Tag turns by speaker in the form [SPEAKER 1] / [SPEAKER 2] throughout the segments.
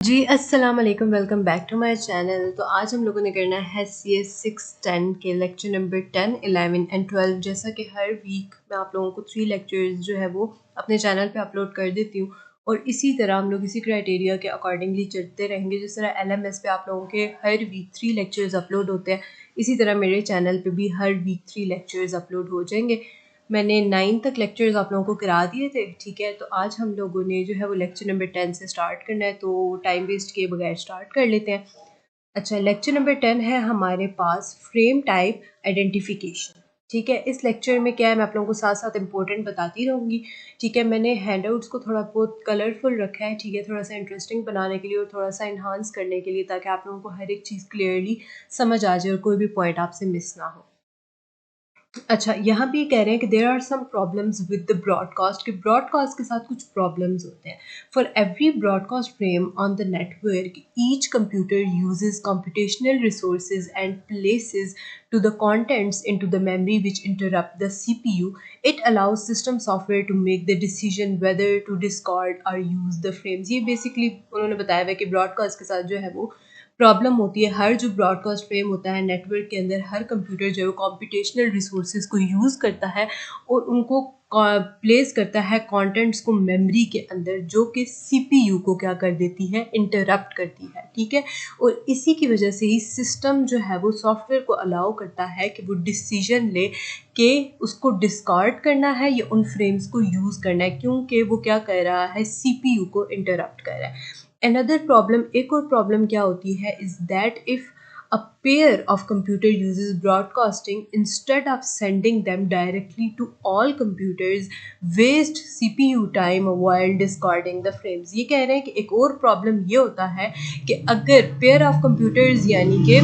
[SPEAKER 1] जी अस्सलाम वालेकुम, welcome back to my channel. तो आज हम लोगों ने करना है CS 610 के लेक्चर नंबर 10, 11 एंड 12। जैसा कि हर वीक मैं आप लोगों को 3 लेक्चर्स जो है वो अपने चैनल पे अपलोड कर देती हूँ और इसी तरह हम लोग इसी क्राइटेरिया के अकॉर्डिंगली चलते रहेंगे। जिस तरह LMS पे आप लोगों के हर वीक 3 लेक्चर्स अपलोड होते हैं, इसी तरह मेरे चैनल पे भी हर वीक 3 लेक्चर्स अपलोड हो जाएंगे। मैंने 9 तक लेक्चर्स आप लोगों को करा दिए थे, ठीक है। तो आज हम लोगों ने जो है वो लेक्चर नंबर 10 से स्टार्ट करना है, तो टाइम वेस्ट किए बगैर स्टार्ट कर लेते हैं। अच्छा, लेक्चर नंबर 10 है हमारे पास फ्रेम टाइप आइडेंटिफिकेशन, ठीक है। इस लेक्चर में क्या है, मैं आप लोगों को साथ साथ इंपॉर्टेंट बताती रहूँगी, ठीक है। मैंने हैंडआउट्स को थोड़ा बहुत कलरफुल रखा है, ठीक है, थोड़ा सा इंटरेस्टिंग बनाने के लिए और थोड़ा सा इन्हांस करने के लिए, ताकि आप लोगों को हर एक चीज़ क्लियरली समझ आ जाए और कोई भी पॉइंट आपसे मिस ना हो। अच्छा, यहाँ भी कह रहे हैं कि there are some problems with the broadcast, कि ब्रॉडकास्ट के साथ कुछ प्रॉब्लम्स होते हैं। For every broadcast frame on the network, each computer uses computational resources and places to the contents into the memory which interrupt the CPU. It allows system software to make the decision whether to discard or use the frames. ये basically उन्होंने बताया है कि broadcast के साथ जो है वो प्रॉब्लम होती है। हर जो ब्रॉडकास्ट फ्रेम होता है नेटवर्क के अंदर, हर कंप्यूटर जो है वो कॉम्पिटिशनल रिसोर्सेज को यूज़ करता है और उनको प्लेस करता है कंटेंट्स को मेमोरी के अंदर, जो कि CPU को क्या कर देती है, इंटरप्ट करती है, ठीक है। और इसी की वजह से ही सिस्टम जो है वो सॉफ्टवेयर को अलाउ करता है कि वो डिसीजन ले कि उसको डिस्कार्ड करना है या उन फ्रेम्स को यूज़ करना है, क्योंकि वो क्या कर रहा है, CPU को इंटरप्ट कर रहा है। Another problem, एक और प्रॉब्लम क्या होती है, is that if a pair of computer uses broadcasting instead of sending them directly to all computers, waste CPU time while discarding the frames. ये कह रहे हैं कि एक और प्रॉब्लम ये होता है कि अगर पेयर ऑफ कंप्यूटर्स यानी कि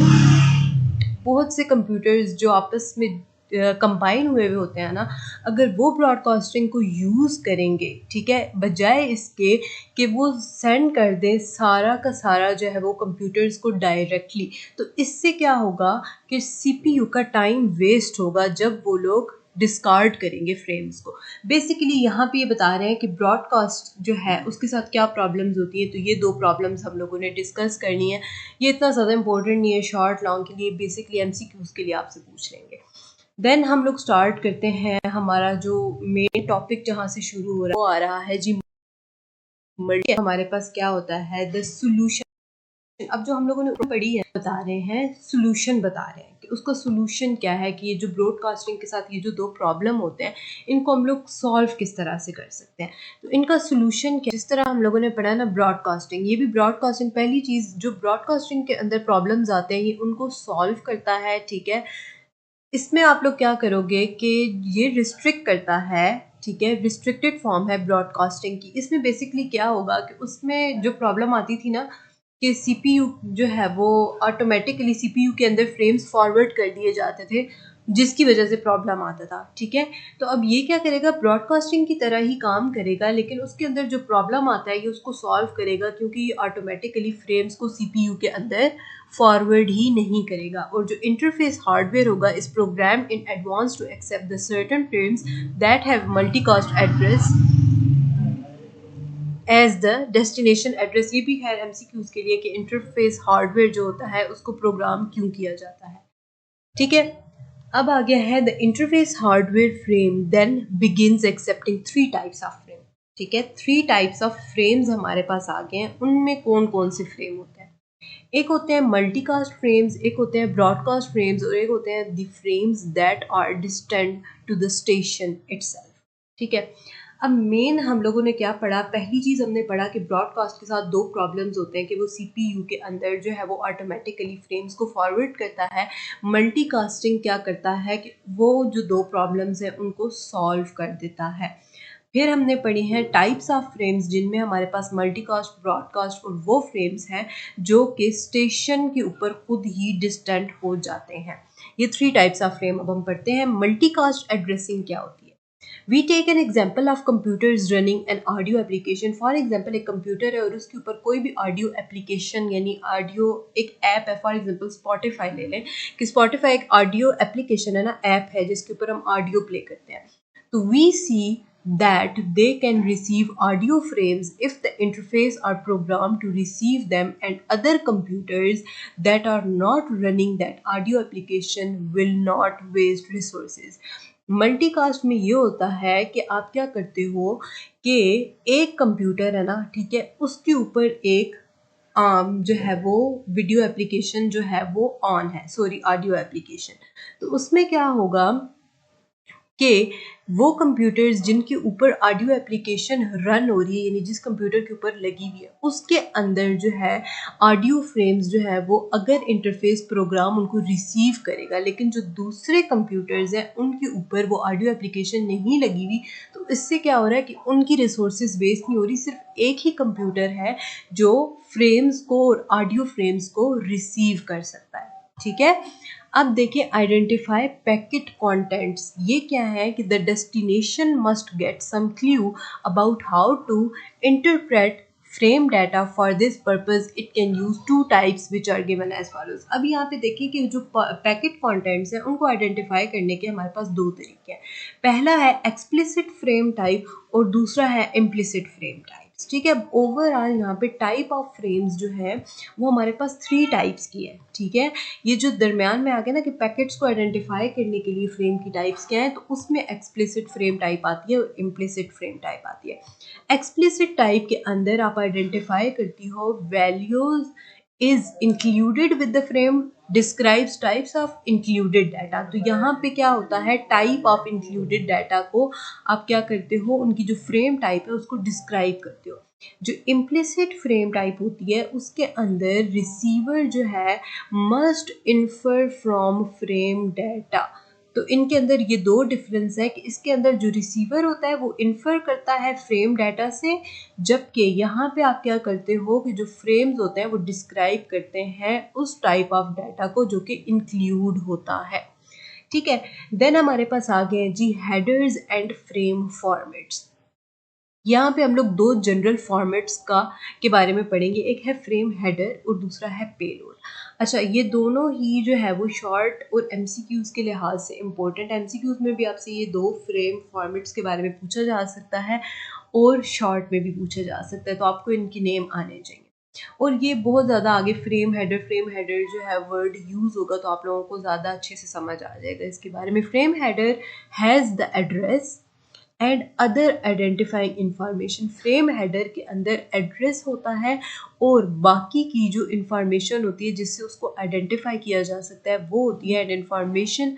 [SPEAKER 1] बहुत से कंप्यूटर्स जो आपस में कंबाइन हुए हुए होते हैं ना, अगर वो ब्रॉडकास्टिंग को यूज़ करेंगे, ठीक है, बजाय इसके कि वो सेंड कर दें सारा का सारा जो है वो कंप्यूटर्स को डायरेक्टली, तो इससे क्या होगा कि CPU का टाइम वेस्ट होगा जब वो लोग डिस्कार्ड करेंगे फ्रेम्स को। बेसिकली यहाँ पे ये बता रहे हैं कि ब्रॉडकास्ट जो है उसके साथ क्या प्रॉब्लम्स होती है। तो ये दो प्रॉब्लम्स हम लोगों ने डिस्कस करनी है। ये इतना ज़्यादा इंपॉर्टेंट नहीं है, शॉर्ट लॉन्ग के लिए, बेसिकली MCQs के लिए आपसे पूछ लेंगे। देन हम लोग स्टार्ट करते हैं। हमारा जो मेन टॉपिक जहाँ से शुरू हो रहा है वो आ रहा है जी मल्टी। हमारे पास क्या होता है, द सोल्यूशन। अब जो हम लोगों ने पढ़ी है, बता रहे हैं सोल्यूशन, बता रहे हैं कि उसका सोल्यूशन क्या है, कि ये जो ब्रॉडकास्टिंग के साथ ये जो दो प्रॉब्लम होते हैं, इनको हम लोग सॉल्व किस तरह से कर सकते हैं। तो इनका सोल्यूशन क्या, जिस तरह हम लोगों ने पढ़ा ना ब्रॉडकास्टिंग, ये भी ब्रॉडकास्टिंग, पहली चीज़ जो ब्रॉडकास्टिंग के अंदर प्रॉब्लम्स आते हैं ये उनको सॉल्व करता है, ठीक है। इसमें आप लोग क्या करोगे कि ये रिस्ट्रिक्ट करता है, ठीक है, रिस्ट्रिक्टेड फॉर्म है ब्रॉडकास्टिंग की। इसमें बेसिकली क्या होगा कि उसमें जो प्रॉब्लम आती थी ना, कि CPU जो है वो ऑटोमेटिकली CPU के अंदर फ्रेम्स फॉरवर्ड कर दिए जाते थे, जिसकी वजह से प्रॉब्लम आता था, ठीक है। तो अब ये क्या करेगा, ब्रॉडकास्टिंग की तरह ही काम करेगा, लेकिन उसके अंदर जो प्रॉब्लम आता है ये उसको सॉल्व करेगा, क्योंकि ये ऑटोमेटिकली फ्रेम्स को CPU के अंदर फॉरवर्ड ही नहीं करेगा। और जो इंटरफेस हार्डवेयर होगा इस program in advance to accept the certain frames that have multicast address as the destination address. ये भी है MCQs के लिए कि इंटरफेस हार्डवेयर जो होता है उसको प्रोग्राम क्यों किया जाता है, ठीक है। अब आ गया है the interface hardware frame then begins accepting 3 types of frame, ठीक है। 3 टाइप्स ऑफ फ्रेम्स हमारे पास आ गए हैं। उनमें कौन कौन से फ्रेम होते हैं, एक होते हैं मल्टीकास्ट फ्रेम्स, एक होते हैं ब्रॉडकास्ट फ्रेम्स और एक होते हैं the frames that are distant to the station itself, ठीक है। अब मेन हम लोगों ने क्या पढ़ा, पहली चीज़ हमने पढ़ा कि ब्रॉडकास्ट के साथ दो प्रॉब्लम्स होते हैं, कि वो CPU के अंदर जो है वो ऑटोमेटिकली फ्रेम्स को फॉरवर्ड करता है। मल्टीकास्टिंग क्या करता है कि वो जो दो प्रॉब्लम्स हैं उनको सॉल्व कर देता है। फिर हमने पढ़ी हैं टाइप्स ऑफ फ्रेम्स, जिनमें हमारे पास मल्टीकास्ट, ब्रॉडकास्ट और वो फ्रेम्स हैं जो कि स्टेशन के ऊपर खुद ही डिस्टेंट हो जाते हैं। ये 3 टाइप्स ऑफ फ्रेम अब हम पढ़ते हैं। मल्टीकास्ट एड्रेसिंग क्या होती है। We take an example of computers running an audio application. For example एक कंप्यूटर है और उसके ऊपर कोई भी ऑडियो एप्लीकेशन यानी ऑडियो एक ऐप है। फॉर एग्जाम्पल स्पॉटिफाई ले लें कि स्पॉटिफाई एक ऑडियो एप्लीकेशन है ना, ऐप है जिसके ऊपर हम ऑडियो प्ले करते हैं। तो we see that they can receive audio frames if the interface are programmed to receive them, and other computers that are not running that audio application will not waste resources. Multicast में ये होता है कि आप क्या करते हो कि एक कंप्यूटर है ना, ठीक है, उसके ऊपर एक जो है वो वीडियो एप्लीकेशन जो है वो ऑन है, सॉरी ऑडियो एप्लीकेशन। तो उसमें क्या होगा कि वो कंप्यूटर्स जिनके ऊपर ऑडियो एप्लीकेशन रन हो रही है, यानी जिस कंप्यूटर के ऊपर लगी हुई है, उसके अंदर जो है ऑडियो फ्रेम्स जो है वो अगर इंटरफेस प्रोग्राम उनको रिसीव करेगा, लेकिन जो दूसरे कंप्यूटर्स हैं उनके ऊपर वो ऑडियो एप्लीकेशन नहीं लगी हुई, तो इससे क्या हो रहा है कि उनकी रिसोर्सेज वेस्ट नहीं हो रही, सिर्फ एक ही कंप्यूटर है जो फ्रेम्स को और ऑडियो फ्रेम्स को रिसीव कर सकता है। ठीक है, अब देखिए आइडेंटिफाई पैकेट कंटेंट्स। ये क्या है कि the destination must get some clue about how to interpret frame data. For this purpose it can use two types which are given as follows. अब यहाँ पे देखिए कि जो पैकेट कंटेंट्स हैं उनको आइडेंटिफाई करने के हमारे पास दो तरीके हैं। पहला है एक्सप्लिसिट फ्रेम टाइप और दूसरा है इम्प्लिसिट फ्रेम टाइप। ठीक है, ओवरऑल यहाँ पे टाइप ऑफ फ्रेम्स जो है वो हमारे पास 3 टाइप्स की है। ठीक है, ये जो दरमियान में आ गया ना कि पैकेट्स को आइडेंटिफाई करने के लिए फ्रेम की टाइप्स क्या है, तो उसमें एक्सप्लिसिट फ्रेम टाइप आती है और इम्प्लिसिट फ्रेम टाइप आती है। एक्सप्लिसिट टाइप के अंदर आप आइडेंटिफाई करती हो values is included with the frame, describes types of included data। तो यहाँ पे क्या होता है, टाइप ऑफ इंक्लूडेड डाटा को आप क्या करते हो, उनकी जो फ्रेम टाइप है उसको डिस्क्राइब करते हो। जो इम्प्लिसिट फ्रेम टाइप होती है उसके अंदर रिसीवर जो है must infer from frame data. तो इनके अंदर ये दो डिफरेंस है कि इसके अंदर जो रिसीवर होता है वो इन्फर करता है फ्रेम डाटा से, जबकि यहाँ पे आप क्या करते हो कि जो फ्रेम्स होते हैं वो डिस्क्राइब करते हैं उस टाइप ऑफ डाटा को जो कि इंक्लूड होता है। ठीक है, देन हमारे पास आ गए जी हेडर्स एंड फ्रेम फॉर्मेट्स। यहाँ पे हम लोग दो जनरल फॉर्मेट्स के बारे में पढ़ेंगे, एक है फ्रेम हेडर और दूसरा है पेलोड। अच्छा, ये दोनों ही जो है वो शॉर्ट और एमसीक्यूज के लिहाज से इम्पोर्टेंट। एमसीक्यूज में भी आपसे ये दो फ्रेम फॉर्मेट्स के बारे में पूछा जा सकता है और शॉर्ट में भी पूछा जा सकता है, तो आपको इनकी नेम आने चाहिए। और ये बहुत ज़्यादा आगे फ्रेम हेडर जो है वर्ड यूज़ होगा तो आप लोगों को ज़्यादा अच्छे से समझ आ जाएगा इसके बारे में। Frame header has the address and other identifying information. Frame header के अंदर एड्रेस होता है और बाकी की जो इंफॉर्मेशन होती है जिससे उसको आइडेंटिफाई किया जा सकता है वो होती है and information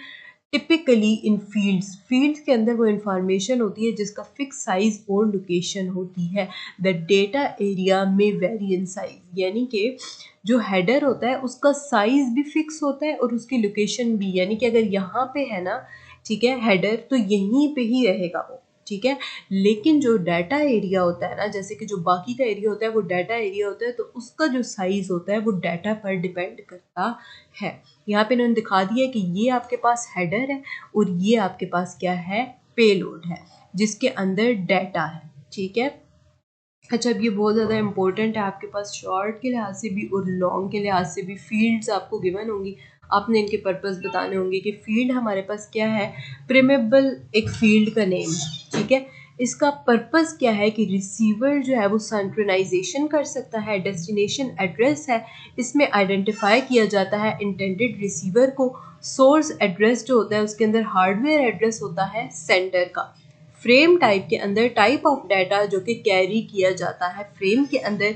[SPEAKER 1] typically in fields के अंदर वो इंफॉर्मेशन होती है जिसका फिक्स साइज और लोकेशन होती है। द डेटा एरिया में वेरी इन साइज, यानी कि जो हेडर होता है उसका साइज भी फिक्स होता है और उसकी लोकेशन भी, यानी कि अगर यहाँ पे है ना, ठीक है, हेडर तो यहीं पे ही रहेगा वो। ठीक है, लेकिन जो डाटा एरिया होता है ना, जैसे कि जो बाकी का एरिया होता है वो डाटा एरिया होता है, तो उसका जो साइज होता है वो डाटा पर डिपेंड करता है। यहाँ पे इन्होंने दिखा दिया है कि ये आपके पास हेडर है और ये आपके पास क्या है, पेलोड है जिसके अंदर डाटा है। ठीक है, अच्छा, अब ये बहुत ज़्यादा इंपॉर्टेंट है आपके पास शॉर्ट के लिहाज से भी और लॉन्ग के लिहाज से भी। फील्ड्स आपको गिवन होंगी, आपने इनके पर्पस बताने होंगे कि फील्ड हमारे पास क्या है, प्रिमेबल एक फील्ड का नेम है। ठीक है, इसका पर्पस क्या है कि रिसीवर जो है वो सिंक्रोनाइजेशन कर सकता है। डेस्टिनेशन एड्रेस है, इसमें आइडेंटिफाई किया जाता है इंटेंडेड रिसीवर को। सोर्स एड्रेस जो होता है उसके अंदर हार्डवेयर एड्रेस होता है सेंडर का। फ्रेम टाइप के अंदर टाइप ऑफ डाटा जो कि कैरी किया जाता है फ्रेम के अंदर।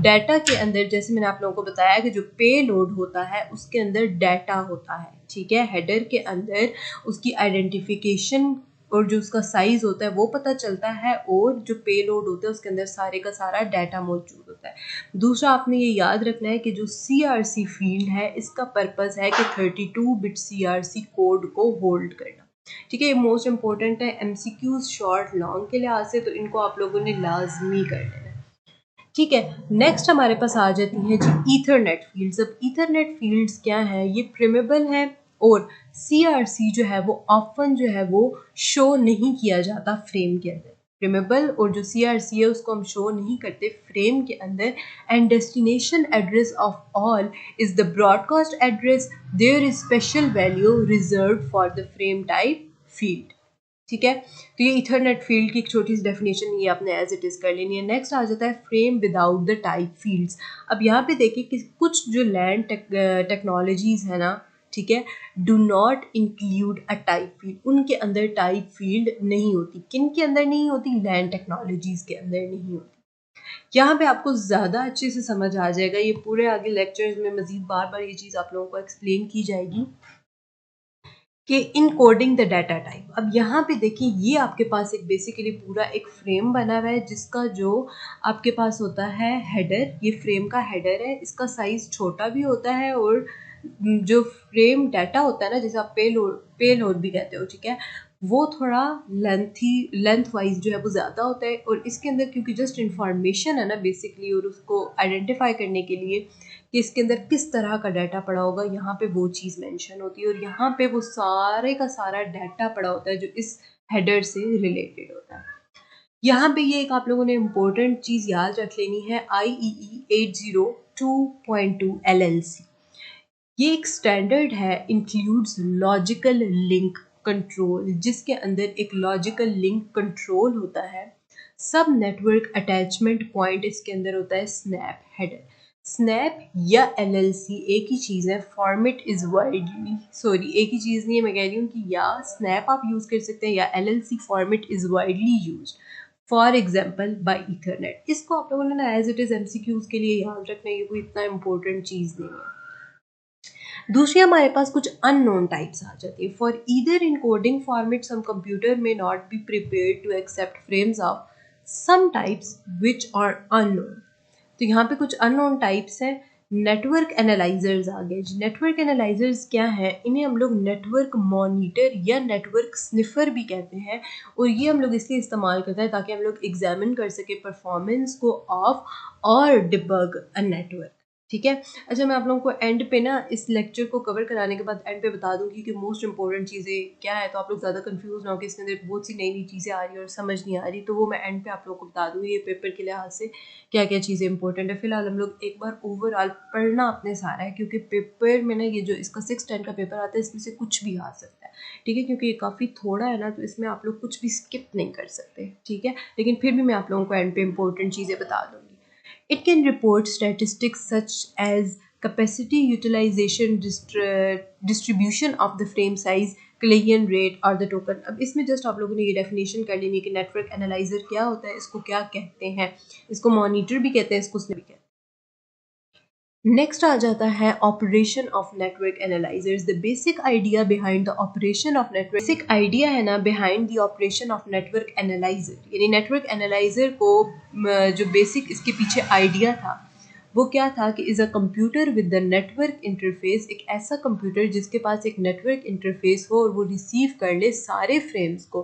[SPEAKER 1] डाटा के अंदर जैसे मैंने आप लोगों को बताया कि जो पे लोड होता है उसके अंदर डाटा होता है। ठीक है, हेडर के अंदर उसकी आइडेंटिफिकेशन और जो उसका साइज होता है वो पता चलता है, और जो पे लोड होता है उसके अंदर सारे का सारा डाटा मौजूद होता है। दूसरा आपने ये याद रखना है कि जो CRC फील्ड है इसका पर्पस है कि 32 बिट CRC कोड को होल्ड करना। ठीक है, ये मोस्ट इंपॉर्टेंट है एमसीक्यूज शॉर्ट लॉन्ग के लिहाज से, तो इनको आप लोगों ने लाजमी कर लेना। ठीक है, नेक्स्ट हमारे पास आ जाती है जी ईथरनेट फील्ड्स। अब ईथरनेट फील्ड्स क्या है, ये प्रिमेबल है और CRC जो है वो ऑफन जो है वो शो नहीं किया जाता फ्रेम के अंदर। प्रिमेबल और जो CRC है उसको हम शो नहीं करते फ्रेम के अंदर। And destination address of all is the broadcast address, there is special value reserve for the frame type field. ठीक है। तो ये इथरनेट फील्ड की एक छोटी सी डेफिनेशन ये आपने एज इट इज़ कर लेनी है। नेक्स्ट आ जाता है frame without the type fields. अब यहाँ पे देखिए कि कुछ जो लैंड टेक्नोलॉजीज़ है ना, ठीक है, do not include a type field, उनके अंदर टाइप फील्ड नहीं होती। किन के अंदर नहीं होती? लैंड टेक्नोलॉजीज़ के अंदर नहीं होती। यहाँ पे आपको ज़्यादा अच्छे से समझ आ जाएगा, ये पूरे आगे लेक्चर्स में मज़ीद बार बार ये चीज़ आप लोगों को एक्सप्लेन की जाएगी कि in coding the data type. अब यहाँ पे देखिए ये आपके पास एक बेसिकली पूरा एक फ्रेम बना हुआ है जिसका जो आपके पास होता है हेडर, ये फ्रेम का हेडर है, इसका साइज छोटा भी होता है और जो फ्रेम डाटा होता है ना, जैसे आप पेलोड भी कहते हो, ठीक है, वो थोड़ा लेंथ वाइज जो है वो ज़्यादा होता है। और इसके अंदर क्योंकि जस्ट इंफॉर्मेशन है ना बेसिकली, और उसको आइडेंटिफाई करने के लिए कि इसके अंदर किस तरह का डाटा पड़ा होगा, यहाँ पे वो चीज़ मेंशन होती है और यहाँ पे वो सारे का सारा डाटा पड़ा होता है जो इस हेडर से रिलेटेड होता है। यहाँ पे ये एक आप लोगों ने इम्पोर्टेंट चीज़ याद रख लेनी है, IEEE 802.2 LLC। ये एक स्टैंडर्ड है, इंक्लूड्स लॉजिकल लिंक कंट्रोल, जिसके अंदर एक लॉजिकल लिंक कंट्रोल होता है। सब नेटवर्क अटैचमेंट पॉइंट इसके अंदर होता है स्नैप हेडर। स्नैप या LLC एक ही चीज़ है, फॉर्मेट इज वाइडली, सॉरी एक ही चीज़ नहीं है, मैं कह रही हूँ कि या स्नैप आप यूज़ कर सकते हैं या LLC format is widely use for example by Ethernet. इसको आप लोगों ने ना एज इट इज़ MCQs के लिए याद रखना है, ये कोई इतना इंपॉर्टेंट चीज़ नहीं है। दूसरी हमारे पास कुछ अननोन टाइप्स आ जाती है। For either in coding format some computer may not be prepared to accept frames of some types which are unknown. तो यहाँ पे कुछ अननोन टाइप्स हैं। नेटवर्क एनालाइजर्स आ गए जी। नेटवर्क एनालाइजर्स क्या है? इन्हें हम लोग नेटवर्क मॉनिटर या नेटवर्क स्निफर भी कहते हैं, और ये हम लोग इसलिए इस्तेमाल करते हैं ताकि हम लोग एग्जामिन कर सके परफॉर्मेंस को ऑफ और डिबग अ नेटवर्क, ठीक है। अच्छा, मैं आप लोगों को एंड पे ना इस लेक्चर को कवर कराने के बाद एंड पे बता दूंगी कि मोस्ट इंपॉर्टेंट चीज़ें क्या है, तो आप लोग ज़्यादा कंफ्यूज ना हो कि इसके अंदर बहुत सी नई नई चीज़ें आ रही हैं और समझ नहीं आ रही, तो वो मैं एंड पे आप लोगों को बता दूंगी ये पेपर के लिहाज से क्या क्या चीज़ें इंपॉर्टेंट है। फिलहाल हम लोग एक बार ओवरऑल पढ़ना अपने सारा है, क्योंकि पेपर में ना ये जो इसका 6-10 का पेपर आता है इसमें से कुछ भी आ सकता है, ठीक है, क्योंकि ये काफ़ी थोड़ा है ना, तो इसमें आप लोग कुछ भी स्किप नहीं कर सकते, ठीक है। लेकिन फिर भी मैं आप लोगों को एंड पे इंपॉर्टेंट चीज़ें बता दूँगी। It can report statistics such as capacity utilization, distribution of the frame size, collision rate और the token। अब इसमें जस्ट आप लोगों ने ये डेफिनेशन कर लेनी है कि नेटवर्क एनालाइजर क्या होता है, इसको क्या कहते हैं, इसको मॉनिटर भी कहते हैं, इसको स्निप भी कहते हैं। नेक्स्ट आ जाता है operation of network analysers. The basic idea behind the operation of network, basic idea है ना behind the operation of network analyser, यानी नेटवर्क एनालाइजर को जो बेसिक इसके पीछे आइडिया था वो क्या था कि is a computer with the network interface, एक ऐसा कंप्यूटर जिसके पास एक नेटवर्क इंटरफेस हो और वो रिसीव कर ले सारे फ्रेम्स को,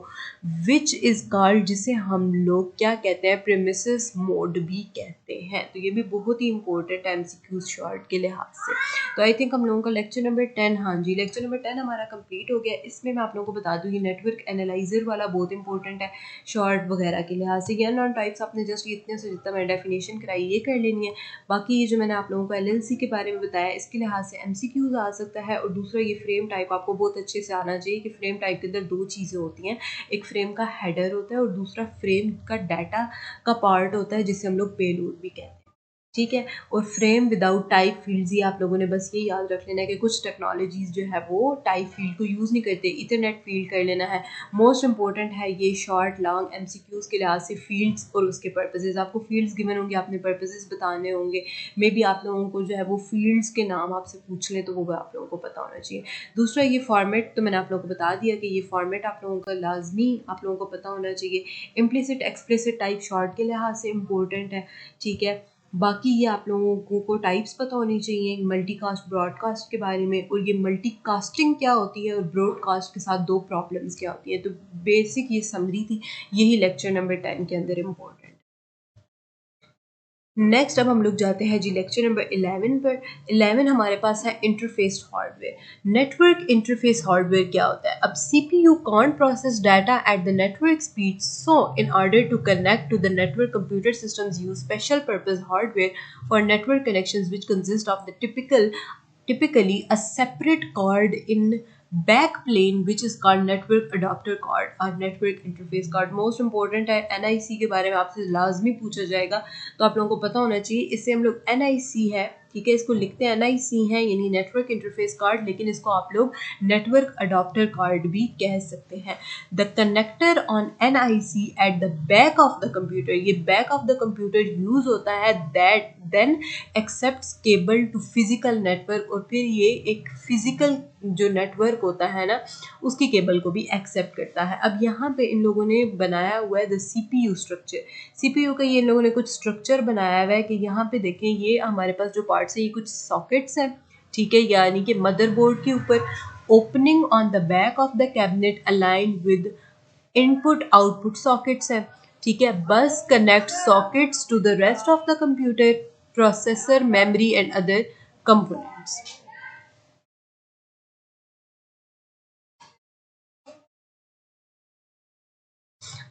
[SPEAKER 1] विच इज़ कॉल्ड, जिसे हम लोग क्या कहते हैं, प्रेमिसेस मोड भी कहते हैं। तो ये भी बहुत ही इंपॉर्टेंट है MCQs शॉर्ट के लिहाज से। तो आई थिंक हम लोगों का लेक्चर नंबर 10, हाँ जी, लेक्चर नंबर 10 हमारा कंप्लीट हो गया। इसमें मैं आप लोगों को बता दूँ ये नेटवर्क एनालाइजर वाला बहुत इंपॉर्टेंट है शॉर्ट वगैरह के लिहाज से। ये अननोन टाइप्स आपने जस्ट इतने से जितना मैं डेफिनेशन कराई ये कर लेनी है। बाकी ये जो मैंने आप लोगों को LLC के बारे में बताया इसके लिहाज से MCQs आ सकता है। और दूसरा ये फ्रेम टाइप आपको बहुत अच्छे से आना चाहिए कि फ्रेम टाइप के अंदर दो चीज़ें होती हैं, एक फ्रेम का हेडर होता है और दूसरा फ्रेम का डाटा का पार्ट होता है जिसे हम लोग पेलोड भी कहते हैं, ठीक है। और फ्रेम विदाउट टाइप फील्ड्स, ये आप लोगों ने बस ये याद रख लेना है कि कुछ टेक्नोलॉजीज़ जो है वो टाइप फील्ड को यूज़ नहीं करते, इथरनेट फील्ड कर लेना है। मोस्ट इंपॉर्टेंट है ये शॉर्ट लॉन्ग MCQs के लिहाज से फील्ड्स और उसके पर्पसेस। आपको फील्ड्स गिवन होंगे, आपने पर्पसेस बताने होंगे, मे बी आप लोगों को जो है वो फील्ड्स के नाम आपसे पूछ लें तो वो भी आप लोगों को पता होना चाहिए। दूसरा ये फॉर्मेट तो मैंने आप लोगों को बता दिया कि ये फॉर्मेट आप लोगों का लाजमी आप लोगों को पता होना चाहिए। इम्प्लिसिट एक्सप्लिसिट टाइप शॉर्ट के लिहाज से इम्पोर्टेंट है, ठीक है। बाकी ये आप लोगों को टाइप्स पता होनी चाहिए मल्टीकास्ट ब्रॉडकास्ट के बारे में, और ये मल्टीकास्टिंग क्या होती है और ब्रॉडकास्ट के साथ दो प्रॉब्लम्स क्या होती है। तो बेसिक ये समरी थी, यही लेक्चर नंबर 10 के अंदर इम्पोर्टेंट। नेक्स्ट अब हम लोग जाते हैं जी लेक्चर नंबर 11 पर। 11 हमारे पास है interface hardware. Network interface hardware क्या होता है? अब CPU can't process data at the network speed, so in order to connect to the network, computer systems use special purpose hardware for network connections which consist of the typically a separate card in backplane which is called network adapter card और network interface card. Most important है, NIC के बारे में आपसे लाजमी पूछा जाएगा, तो आप लोगों को पता होना चाहिए। इससे हम लोग NIC है, ठीक है, इसको लिखते हैं NIC है यानी नेटवर्क इंटरफेस कार्ड, लेकिन इसको आप लोग नेटवर्क अडॉप्टर कार्ड भी कह सकते हैं। The connector on NIC at the back of the computer, ये back of the computer use होता है, that then accepts cable to physical network, और फिर ये एक फिजिकल जो नेटवर्क होता है ना उसकी केबल को भी एक्सेप्ट करता है। अब यहाँ पे इन लोगों ने बनाया हुआ है द CPU स्ट्रक्चर। CPU का ये इन लोगों ने कुछ स्ट्रक्चर बनाया हुआ है कि यहाँ पे देखें, ये हमारे पास जो पार्ट्स है ये कुछ सॉकेट्स हैं, ठीक है, यानी कि मदरबोर्ड के ऊपर opening on the back of the cabinet align with input output sockets है, ठीक है। Bus connect sockets to the rest of the computer, processor, memory and other components.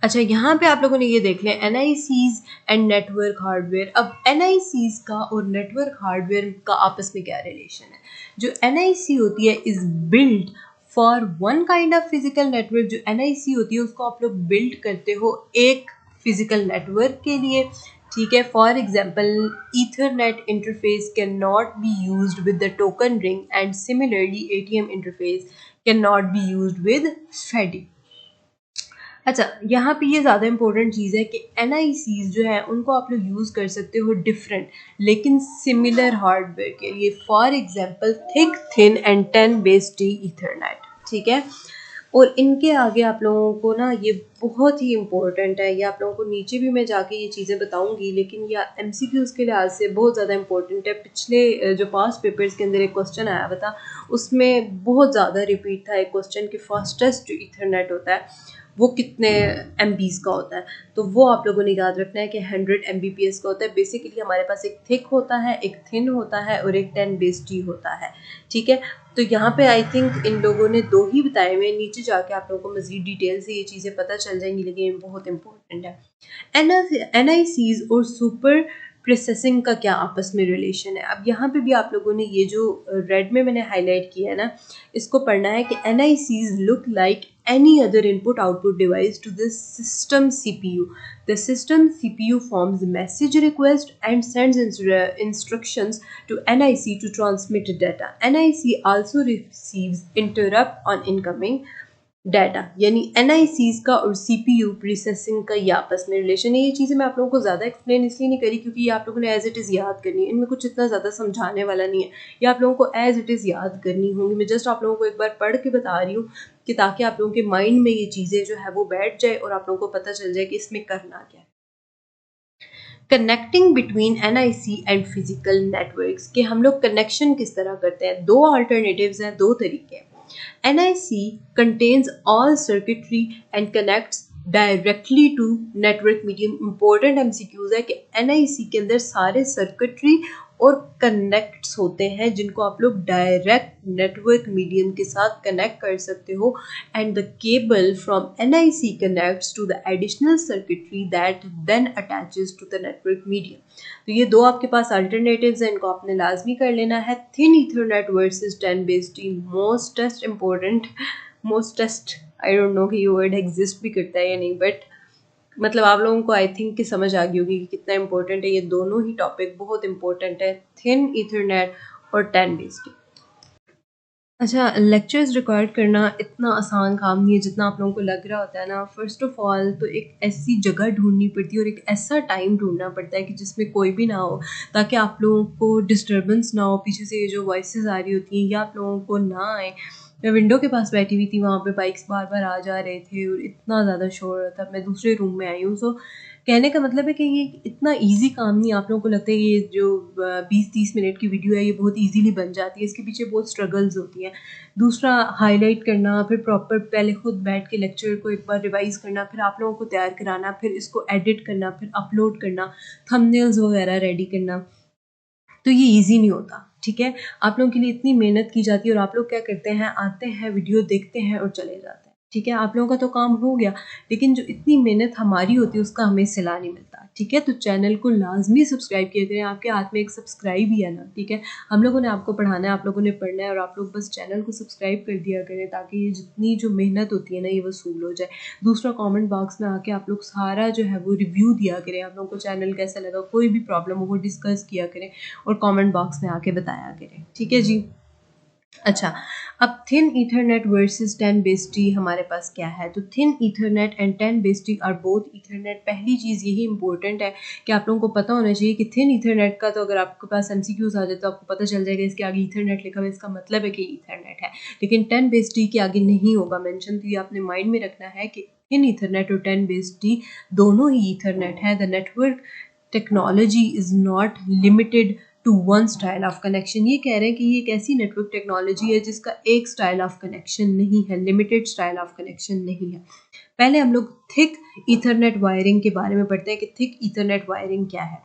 [SPEAKER 1] अच्छा, यहाँ पे आप लोगों ने ये देख लिया NICs एंड नेटवर्क हार्डवेयर। अब NICs का और नेटवर्क हार्डवेयर का आपस में क्या रिलेशन है? जो NIC होती है is build for one kind of physical network. जो NIC होती है उसको आप लोग बिल्ड करते हो एक फिजिकल नेटवर्क के लिए, ठीक है। For example Ethernet interface can not be used with the token ring and similarly ATM interface can not be used with FedEx। अच्छा, यहाँ पे ये ज़्यादा इंपॉर्टेंट चीज़ है कि NICs जो है उनको आप लोग यूज़ कर सकते हो डिफरेंट लेकिन सिमिलर हार्डवेयर के लिए। For example thick, thin and 10 base T Ethernet, ठीक है। और इनके आगे आप लोगों को ना ये बहुत ही इम्पोर्टेंट है, ये आप लोगों को नीचे भी मैं जाके ये चीज़ें बताऊंगी, लेकिन ये MCQs के लिहाज से बहुत ज़्यादा इंपॉर्टेंट है। पिछले जो पास्ट पेपर्स के अंदर एक क्वेश्चन आया हुआ था, उसमें बहुत ज़्यादा रिपीट था एक क्वेश्चन कि फास्टेस्ट जो ईथरनेट होता है वो कितने MBs का होता है। तो वो आप लोगों ने याद रखना है कि 100 Mbps का होता है। बेसिकली हमारे पास एक थिक होता है, एक थिन होता है और एक 10 बेस टी होता है, ठीक है। तो यहाँ पे आई थिंक इन लोगों ने 2 ही बताए हुए, नीचे जाके आप लोगों को मज़ीद डिटेल से ये चीज़ें पता चल जाएंगी, लेकिन ये बहुत इंपॉर्टेंट है। NICs और सुपर प्रोसेसिंग का क्या आपस में रिलेशन है? अब यहाँ पे भी आप लोगों ने ये जो रेड में मैंने हाईलाइट किया है ना, इसको पढ़ना है कि NICs look like any other input output device to the system CPU. The system CPU forms message request and sends instructions to NIC to transmit data. NIC also receives interrupt on incoming data, यानी NICs का और CPU processing का ये आपस में relation है। ये चीज़ें मैं आप लोगों को ज़्यादा एक्सप्लेन इसलिए नहीं करी क्योंकि ये आप लोगों ने एज इट इज़ याद करनी है, इनमें कुछ इतना ज़्यादा समझाने वाला नहीं है, ये आप लोगों को एज इट इज़ याद करनी होंगी। मैं जस्ट आप लोगों को एक बार पढ़ के बता रही हूँ कि ताकि आप लोगों के माइंड में ये चीज़ें जो है वो बैठ जाए और आप लोगों को पता चल जाए कि इसमें करना क्या है। Connecting between NIC and physical networks के हम लोग कनेक्शन किस तरह करते हैं? 2 अल्टरनेटिव्स हैं, 2 तरीके हैं। NIC contains all circuitry and connects directly to network medium। important MCQs है कि NIC के अंदर सारे सर्किटरी और कनेक्ट्स होते हैं जिनको आप लोग डायरेक्ट नेटवर्क मीडियम के साथ कनेक्ट कर सकते हो, and the cable from NIC connects to the additional circuitry that then attaches to the network medium. तो ये 2 आपके पास अल्टरनेटिव्स हैं, इनको आपने लाजमी कर लेना है। Thin Ethernet versus 10 base T, most important, most I don't know कि ये वर्ड एग्जिस्ट भी करता है या नहीं, बट मतलब आप लोगों को आई थिंक कि समझ आ गई होगी कि कितना इंपॉर्टेंट है। ये दोनों ही टॉपिक बहुत इंपॉर्टेंट है, थिन ईथरनेट और 10 बेस टी। अच्छा, लेक्चर्स रिकॉर्ड करना इतना आसान काम नहीं है जितना आप लोगों को लग रहा होता है ना। फर्स्ट ऑफ ऑल तो एक ऐसी जगह ढूंढनी पड़ती है और एक ऐसा टाइम ढूंढना पड़ता है कि जिसमें कोई भी ना हो, ताकि आप लोगों को डिस्टर्बेंस ना हो, पीछे से ये जो वॉइसेस आ रही होती हैं ये आप लोगों को ना आए। मैं विंडो के पास बैठी हुई थी, वहाँ पे बाइक्स बार बार आ जा रहे थे और इतना ज़्यादा शोर हो रहा था। मैं दूसरे रूम में आई हूँ। सो कहने का मतलब है कि ये इतना इजी काम नहीं, आप लोगों को लगता है कि ये जो 20-30 मिनट की वीडियो है ये बहुत इजीली बन जाती है, इसके पीछे बहुत स्ट्रगल्स होती हैं। दूसरा, हाईलाइट करना, फिर प्रॉपर पहले खुद बैठ के लेक्चर को एक बार रिवाइज करना, फिर आप लोगों को तैयार कराना, फिर इसको एडिट करना, फिर अपलोड करना, थंबनेल्स वगैरह रेडी करना, तो ये इजी नहीं होता, ठीक है। आप लोगों के लिए इतनी मेहनत की जाती है और आप लोग क्या करते हैं, आते हैं, वीडियो देखते हैं और चले जाते हैं। ठीक है, आप लोगों का तो काम हो गया, लेकिन जो इतनी मेहनत हमारी होती है उसका हमें सिला नहीं मिलता। ठीक है, तो चैनल को लाजमी सब्सक्राइब किया करें, आपके हाथ में एक सब्सक्राइब ही है ना। ठीक है, हम लोगों ने आपको पढ़ाना है, आप लोगों ने पढ़ना है, और आप लोग बस चैनल को सब्सक्राइब कर दिया करें ताकि ये जितनी जो मेहनत होती है ना ये वसूल हो जाए। दूसरा, कमेंट बॉक्स में आके आप लोग सारा जो है वो रिव्यू दिया करें, आप लोगों को चैनल कैसा लगा, कोई भी प्रॉब्लम हो वो डिस्कस किया करें और कमेंट बॉक्स में आके बताया करें। ठीक है जी। अच्छा, अब thin Ethernet versus 10 base T हमारे पास क्या है। तो thin Ethernet and 10 base T R both Ethernet. पहली चीज़ यही इंपॉर्टेंट है कि आप लोगों को पता होना चाहिए कि थिन ईथरनेट का, तो अगर आपके पास एमसीक्यूज आ जाए तो आपको पता चल जाएगा इसके आगे ईथरनेट लिखा हुआ है, इसका मतलब है कि ईथरनेट है। लेकिन 10 बेस टी के आगे नहीं होगा मेंशन, तो ये आपने माइंड में रखना है कि थिन ईथरनेट और 10 बेस टी दोनों ही ईथरनेट है। The network technology is not limited to one style of connection. ये कह रहे हैं कि ये एक ऐसी नेटवर्क टेक्नोलॉजी है जिसका एक स्टाइल ऑफ कनेक्शन नहीं है, लिमिटेड स्टाइल ऑफ कनेक्शन नहीं है। पहले हम लोग थिक ईथरनेट वायरिंग के बारे में पढ़ते हैं कि थिक ईथरनेट वायरिंग क्या है।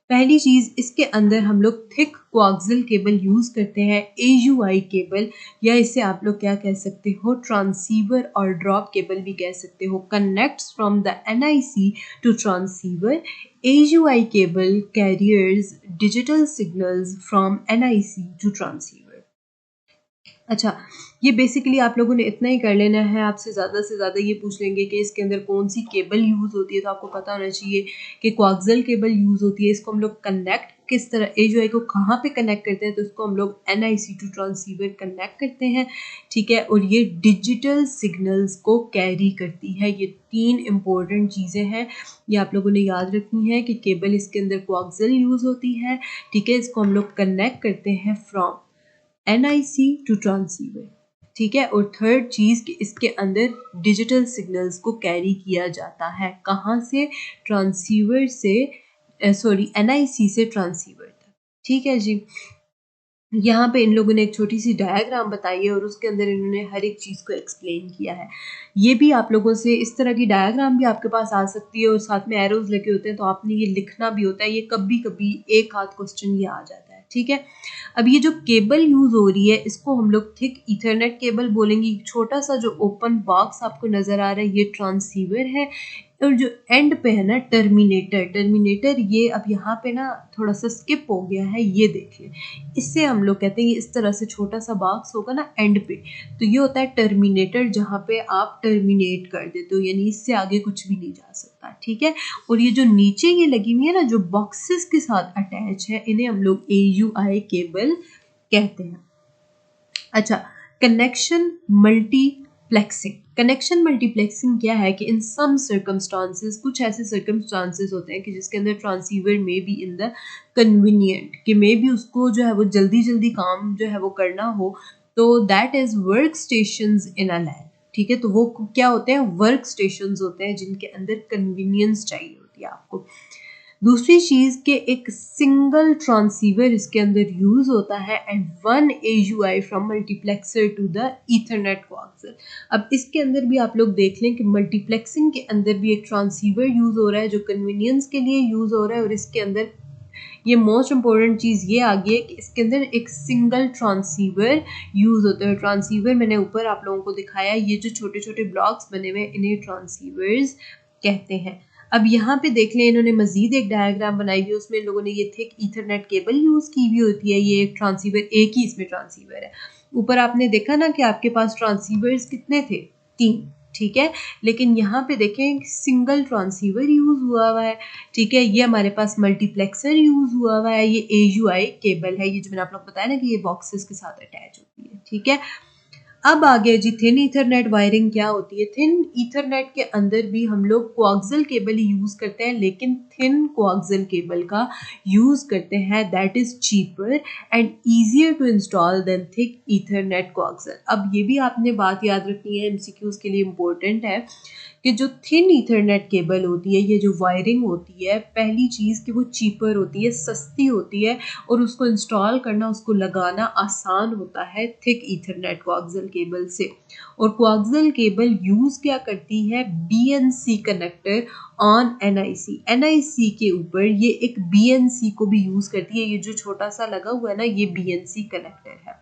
[SPEAKER 1] पहली चीज, इसके अंदर हम लोग थिक कोएक्सियल केबल यूज करते हैं, AUI केबल, या इसे आप लोग क्या कह सकते हो, ट्रांसीवर और ड्रॉप केबल भी कह सकते हो। Connects from the NIC to transceiver. AUI cable carries digital signals from NIC to transceiver। अच्छा, ये बेसिकली आप लोगों ने इतना ही कर लेना है। आपसे ज़्यादा ये पूछ लेंगे कि इसके अंदर कौन सी केबल यूज़ होती है, तो आपको पता होना चाहिए कि कोएक्सियल केबल यूज़ होती है। इसको हम लोग कनेक्ट किस तरह, AUI को कहाँ पे कनेक्ट करते हैं, तो इसको हम लोग NIC टू ट्रांसीवर कनेक्ट करते हैं। ठीक है, और ये डिजिटल सिग्नल्स को कैरी करती है। ये 3 इंपॉर्टेंट चीज़ें हैं, ये आप लोगों ने याद रखनी है कि केबल इसके अंदर कोएक्सियल यूज़ होती है। ठीक है, इसको हम लोग कनेक्ट करते हैं फ्रॉम NIC टू ट्रांसीवर। ठीक है, और थर्ड चीज कि इसके अंदर डिजिटल सिग्नल्स को कैरी किया जाता है। कहाँ से? ट्रांसीवर से, सॉरी, NIC से ट्रांसीवर तक। ठीक है जी। यहाँ पे इन लोगों ने एक छोटी सी डायग्राम बताई है और उसके अंदर इन्होंने हर एक चीज़ को एक्सप्लेन किया है। ये भी आप लोगों से, इस तरह की डायग्राम भी आपके पास आ सकती है और साथ में एरोज लगे होते हैं, तो आपने ये लिखना भी होता है। ये कभी कभी एक आध क्वेश्चन ये आ जाता है। ठीक है, अब ये जो केबल यूज हो रही है इसको हम लोग थिक ईथरनेट केबल बोलेंगे। छोटा सा जो ओपन बॉक्स आपको नजर आ रहा है ये ट्रांसीवर है, और जो एंड पे है ना टर्मिनेटर, ये अब यहाँ पे ना थोड़ा सा स्किप हो गया है, ये देखिए। इससे हम लोग कहते हैं ये इस तरह से छोटा सा बॉक्स होगा ना एंड पे, तो ये होता है टर्मिनेटर, जहाँ पे आप टर्मिनेट कर देते हो, यानी इससे आगे कुछ भी नहीं जा सकता। ठीक है, और ये जो नीचे ये लगी हुई है ना जो बॉक्सेस के साथ अटैच है, इन्हें हम लोग AUI केबल कहते हैं। अच्छा, कनेक्शन मल्टीप्लेक्सिंग। कनेक्शन मल्टीप्लेक्सिंग क्या है कि इन सम सर्कमस्टांसेस, कुछ ऐसे सर्कमस्टांसेस होते हैं कि जिसके अंदर ट्रांसीवर में बी इन द कन्वीनियंट, कि मे बी उसको जो है वो जल्दी काम जो है वो करना हो, तो that is work stations in a lab. ठीक है, तो वो क्या होते हैं? वर्क स्टेशंस होते हैं जिनके अंदर कन्वीनियंस चाहिए होती है आपको। दूसरी चीज के एक सिंगल ट्रांसीवर इसके अंदर यूज होता है and 1 AUI from multiplexer to the ethernet coaxial. अब इसके अंदर भी आप लोग देख लें कि मल्टीप्लेक्सिंग के अंदर भी एक ट्रांसीवर यूज हो रहा है जो कन्वीनियंस के लिए यूज हो रहा है, और इसके अंदर ये मोस्ट इंपॉर्टेंट चीज ये आ गई है कि इसके अंदर एक सिंगल ट्रांसीवर यूज होता है। ट्रांसीवर मैंने ऊपर आप लोगों को दिखाया, ये जो छोटे छोटे ब्लॉक्स बने हुए इन्हें ट्रांसीवर्स कहते हैं। अब यहाँ पे देख लें, इन्होंने मजीद एक डायग्राम बनाई हुई है, उसमें इन लोगों ने ये थिक ईथरनेट केबल यूज की हुई होती है। ये एक ट्रांसीवर, एक ही इसमें ट्रांसीवर है। ऊपर आपने देखा ना कि आपके पास ट्रांसीवर्स कितने थे? 3। ठीक है, लेकिन यहाँ पे देखें सिंगल ट्रांसीवर यूज हुआ है। ठीक है, ये हमारे पास मल्टीप्लेक्सर यूज हुआ है, ये AUI केबल है, ये जो मैंने आप लोग बताया ना कि ये बॉक्सेस के साथ अटैच होती है। ठीक है, अब आगे जी थिन ईथरनेट वायरिंग क्या होती है। थिन ईथरनेट के अंदर भी हम लोग कोएक्सियल केबल ही यूज करते हैं, लेकिन थिन कोएक्सियल केबल का यूज करते हैं, that is cheaper and easier to install than thick ethernet coaxial. अब ये भी आपने बात याद रखनी है, MCQs के लिए इम्पोर्टेंट है कि जो थिन ईथरनेट केबल होती है, ये जो वायरिंग होती है, पहली चीज़ कि वो चीपर होती है, सस्ती होती है, और उसको इंस्टॉल करना, उसको लगाना आसान होता है थिक ईथरनेट कोएक्सियल केबल से। और कोएक्सियल केबल यूज़ क्या करती है? BNC कनेक्टर ऑन NIC के ऊपर ये एक BNC को भी यूज़ करती है। ये जो छोटा सा लगा हुआ है ना, ये BNC कनेक्टर है।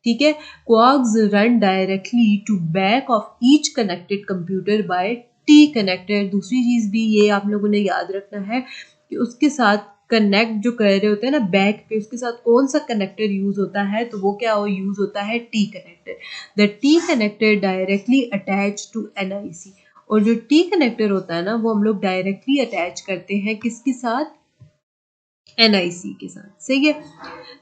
[SPEAKER 1] ठीक है। Quarks run directly to back of each connected computer by T connector. दूसरी चीज भी ये आप लोगों ने याद रखना है कि उसके साथ कनेक्ट जो कर रहे होते हैं ना बैक पे, उसके साथ कौन सा कनेक्टर यूज होता है, तो वो क्या यूज होता है, T connector. The T connector directly attach to NIC. और जो टी कनेक्टर होता है ना वो हम लोग डायरेक्टली अटैच करते हैं किसके साथ, एनआईसी के साथ, सही है।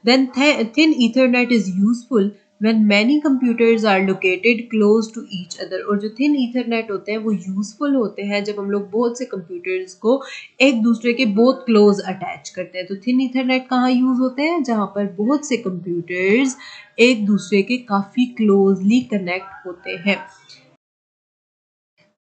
[SPEAKER 1] Then thin Ethernet is useful when many computers are located close to each other। और जो thin Ethernet होते हैं वो useful होते हैं जब हम लोग बहुत से computers को एक दूसरे के बहुत close attach करते हैं। तो thin Ethernet कहाँ use होते हैं, जहाँ पर बहुत से computers एक दूसरे के काफ़ी closely connect होते हैं।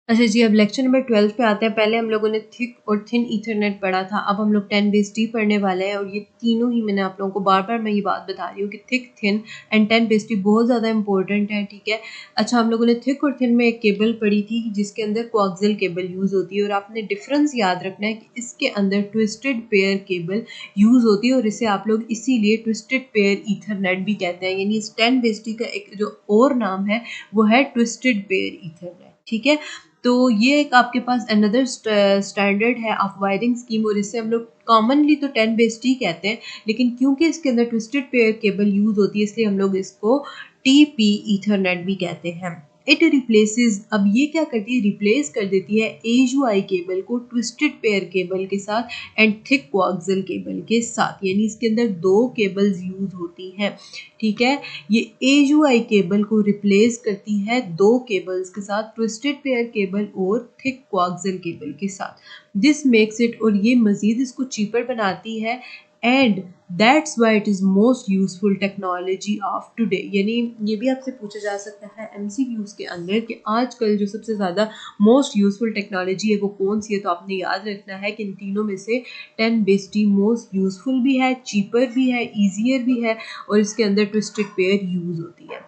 [SPEAKER 1] अच्छा जी, अब लेक्चर नंबर 12 पे आते हैं। पहले हम लोगों ने थिक और थिन ईथरनेट पढ़ा था, अब हम लोग 10 बेस टी पढ़ने वाले हैं। और ये तीनों ही मैंने आप लोगों को बार बार मैं ये बात बता रही हूँ कि thick, thin and 10 base T बहुत ज़्यादा इंपॉर्टेंट है, ठीक है। अच्छा, हम लोगों ने थिक और थिन में एक केबल पढ़ी थी जिसके अंदर कोएक्सियल केबल यूज़ होती है, और आपने डिफरेंस याद रखना है कि इसके अंदर ट्विस्टेड पेयर केबल यूज़ होती है, और इसे आप लोग इसीलिए ट्विस्टेड पेयर ईथरनेट भी कहते हैं। यानी इस 10 बेस टी का एक जो और नाम है वो है ट्विस्टेड पेयर ईथरनेट, ठीक है। तो ये एक आपके पास अनदर स्टैंडर्ड है ऑफ वायरिंग स्कीम, और इससे हम लोग कॉमनली तो 10 बेस टी कहते हैं, लेकिन क्योंकि इसके अंदर ट्विस्टेड पेयर केबल यूज होती है इसलिए हम लोग इसको टीपी ईथरनेट भी कहते हैं। इट रिप्लेसेस, अब ये क्या करती है, रिप्लेस कर देती है एजुआई केबल को ट्विस्टेड पेयर केबल के साथ एंड थिक कोएक्सियल केबल के साथ। यानी इसके अंदर दो केबल्स यूज होती हैं, ठीक है। ये एजुआई केबल को रिप्लेस करती है दो केबल्स के साथ, ट्विस्टेड पेयर केबल और थिक कोएक्सियल केबल के साथ। दिस मेक्स इट, और ये मजीद इसको चीपर बनाती है, and that's why it is most useful technology of today. यानी ये भी आपसे पूछा जा सकता है एमसीक्यूज के अंदर कि आजकल जो सबसे ज़्यादा मोस्ट यूजफुल टेक्नोलॉजी है वो कौन सी है, तो आपने याद रखना है कि इन तीनों में से 10 बेस टी मोस्ट यूजफुल भी है, चीपर भी है, ईजियर भी है, और इसके अंदर ट्विस्टेड पेयर यूज होती है।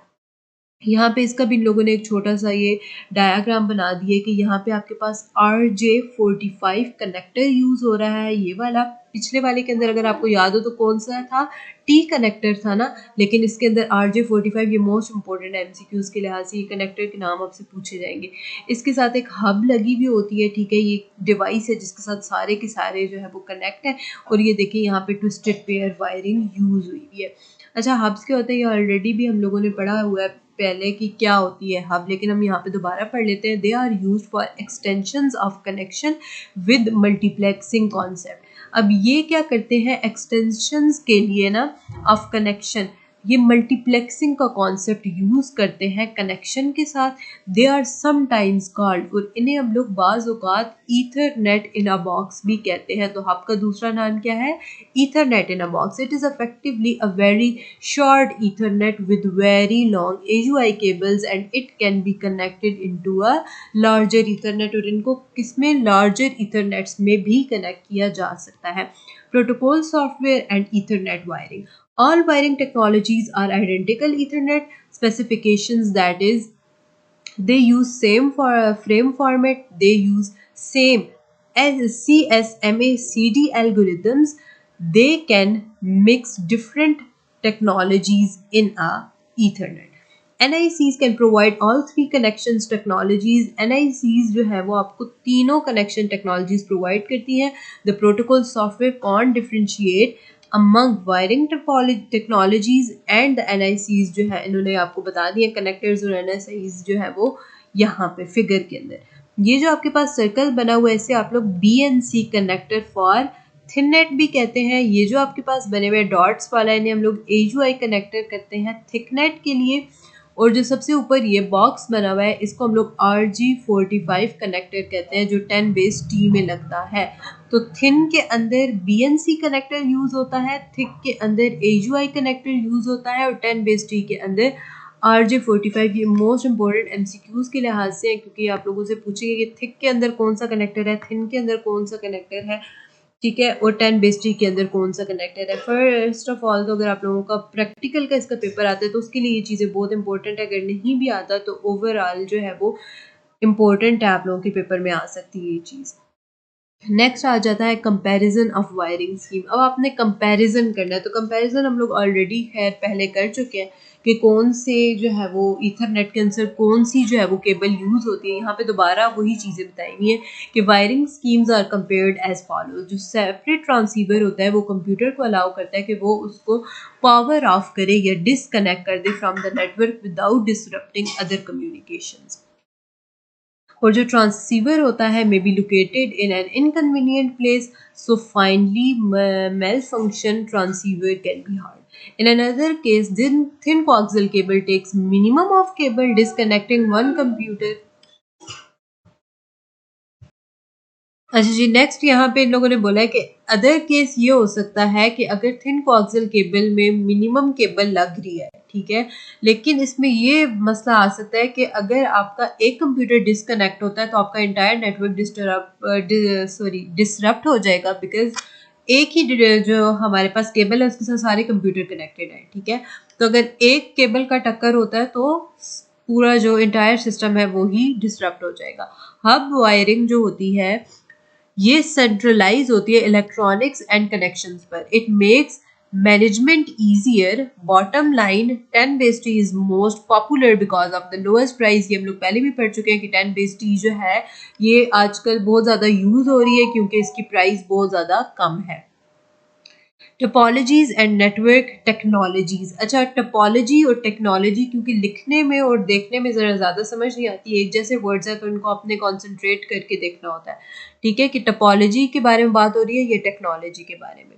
[SPEAKER 1] यहाँ पे इसका भी इन लोगों ने एक छोटा सा ये डायग्राम बना दिया कि यहाँ पे आपके पास RJ45 कनेक्टर यूज हो रहा है, ये वाला। पिछले वाले के अंदर अगर आपको याद हो तो कौन सा था, टी कनेक्टर था ना, लेकिन इसके अंदर RJ45 ये मोस्ट इंपॉर्टेंट है एमसीक्यूज के लिहाज से, ये कनेक्टर के नाम आपसे पूछे जाएंगे। इसके साथ एक हब लगी हुई होती है, ठीक है, ये डिवाइस है जिसके साथ सारे के सारे जो है वो कनेक्ट है, और ये देखिए यहाँ पे ट्विस्टेड पेयर वायरिंग यूज हुई है। अच्छा, हब्स क्या होते हैं, ये ऑलरेडी भी हम लोगों ने पढ़ा हुआ है पहले कि क्या होती है हब, लेकिन हम यहाँ पे दोबारा पढ़ लेते हैं। They are used for extensions of connection with multiplexing concept. अब ये क्या करते हैं, एक्सटेंशंस के लिए ना ऑफ कनेक्शन, ये मल्टीप्लेक्सिंग का कॉन्सेप्ट यूज करते हैं कनेक्शन के साथ। दे आर समटाइम्स कॉल्ड, और इन्हें हम लोग बाज औकात ईथरनेट इन अ बॉक्स भी कहते हैं। तो हब का दूसरा नाम क्या है, Ethernet in a box. It is effectively a very short Ethernet with very long AUI cables, and it can be connected into a larger Ethernet, और इनको किसमें, larger Ethernets में भी कनेक्ट किया जा सकता है। Protocol software and Ethernet wiring. All wiring technologies are identical Ethernet specifications, that is they use same for frame format, they use same as CSMA CD algorithms, they can mix different technologies in a Ethernet. NICs can provide all three connections technologies. NICs जो है वो आपको तीनों connection technologies provide करती हैं. The protocol software can't differentiate among wiring technologies and the NICs जो है इन्होंने आपको बता दिया connectors और NICs जो है वो यहाँ पे फिगर के अंदर। ये जो आपके पास सर्कल बना हुआ है इसे आप लोग BNC कनेक्टर फॉर थिननेट भी कहते हैं। ये जो आपके पास बने हुए डॉट्स वाला है इन्हें हम लोग AUI कनेक्टर करते हैं थिकनेट के लिए, और जो सबसे ऊपर ये बॉक्स बना हुआ है इसको हम लोग RG45 कनेक्टर कहते हैं जो 10 बेस टी में लगता है। तो थिन के अंदर BNC कनेक्टर यूज होता है, थिक के अंदर AUI कनेक्टर यूज होता है, और 10 बेस टी के अंदर RJ45। ये मोस्ट इंपॉर्टेंट एमसीक्यूज के लिहाज से है क्योंकि आप लोगों से पूछेंगे कि थिक के अंदर कौन सा कनेक्टर है, थिन के अंदर कौन सा कनेक्टर है, ठीक है, और 10 बेस टी के अंदर कौन सा कनेक्टर है। फर्स्ट ऑफ ऑल तो अगर आप लोगों का प्रैक्टिकल का इसका पेपर आता है तो उसके लिए ये चीज़ें बहुत इंपॉर्टेंट है, अगर नहीं भी आता तो ओवरऑल जो है वो इम्पोर्टेंट है, आप लोगों के पेपर में आ सकती है ये चीज़। नेक्स्ट आ जाता है कंपैरिजन ऑफ वायरिंग स्कीम। अब आपने कंपैरिजन करना है, तो कंपैरिजन हम लोग ऑलरेडी खैर पहले कर चुके हैं कि कौन से जो है वो ईथरनेट के अंदर कौन सी जो है वो केबल यूज़ होती है। यहाँ पे दोबारा वही चीज़ें बताई है कि wiring schemes are compared as follow. जो सेपरेट ट्रांसीवर होता है वो कंप्यूटर को अलाउ करता है कि वो उसको पावर ऑफ करे या डिसकनेक्ट कर दे from the network without disrupting other communications. और जो ट्रांसीवर होता है may be located in an inconvenient place, so finally malfunction transceiver can be hard. In another case, thin coaxial cable takes minimum of cable disconnecting one computer। अच्छा जी, next यहाँ पे इन लोगों ने बोला है कि अदर केस ये हो सकता है कि अगर थिन कोएक्सियल केबल में मिनिमम केबल लग रही है, ठीक है, लेकिन इसमें ये मसला आ सकता है कि अगर आपका एक कंप्यूटर डिसकनेक्ट होता है तो आपका इंटायर नेटवर्क डिसरप्ट हो जाएगा, बिकॉज एक ही जो हमारे पास केबल है उसके साथ सारे कंप्यूटर कनेक्टेड है, ठीक है। तो अगर एक केबल का टक्कर होता है तो पूरा जो इंटायर सिस्टम है वो ही डिसरप्ट हो जाएगा। हब वायरिंग जो होती है ये सेंट्रलाइज होती है इलेक्ट्रॉनिक्स एंड कनेक्शंस पर। It makes management easier. Bottom line 10 is most popular because of the lowest price. ये हम लोग पहले भी पढ़ चुके हैं कि 10 जो है ये आजकल बहुत ज़्यादा यूज़ हो रही है क्योंकि इसकी प्राइस बहुत ज़्यादा कम है। Topologies and network technologies. अच्छा, टोपोलॉजी और टेक्नोलॉजी क्योंकि लिखने में और देखने में ज़रा ज़्यादा समझ नहीं आती, एक जैसे वर्ड्स है तो इनको अपने कॉन्सेंट्रेट करके देखना होता है, ठीक है, कि टोपोलॉजी के बारे में बात हो रही है या टेक्नोलॉजी के बारे में।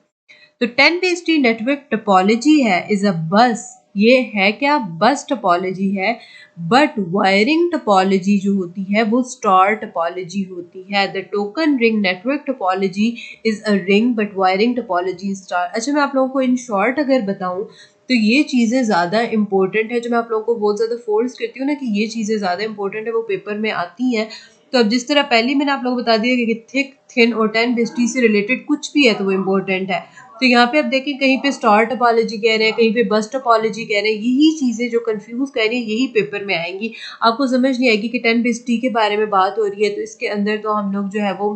[SPEAKER 1] तो 10 नेटवर्क टोपोलॉजी है इज अ बस। ये है क्या? बस टोपोलॉजी है। बट वायरिंग टोपोलॉजी जो होती है वो स्टार टोपोलॉजी होती है। The token ring network topology is a ring but wiring topology star. अच्छा, मैं आप लोगों को इन शॉर्ट अगर बताऊं तो ये चीज़ें ज़्यादा इंपॉर्टेंट है, जो मैं आप लोगों को बहुत ज़्यादा फोर्स करती हूँ ना कि ये चीज़ें ज़्यादा इंपॉर्टेंट है, वो पेपर में आती हैं। तो अब जिस तरह पहले मैंने आप लोगों को बता दिया कि थिक, थिन और 10 से रिलेटेड कुछ भी है तो वो इम्पोर्टेंट है। तो यहाँ पे आप देखें कहीं पे स्टार टोपोलॉजी कह रहे हैं, कहीं पे बस टोपोलॉजी कह रहे हैं, यही चीज़ें जो कंफ्यूज कर रही हैं यही पेपर में आएंगी। आपको समझ नहीं आएगी कि 10 के बारे में बात हो रही है तो इसके अंदर तो हम लोग जो है वो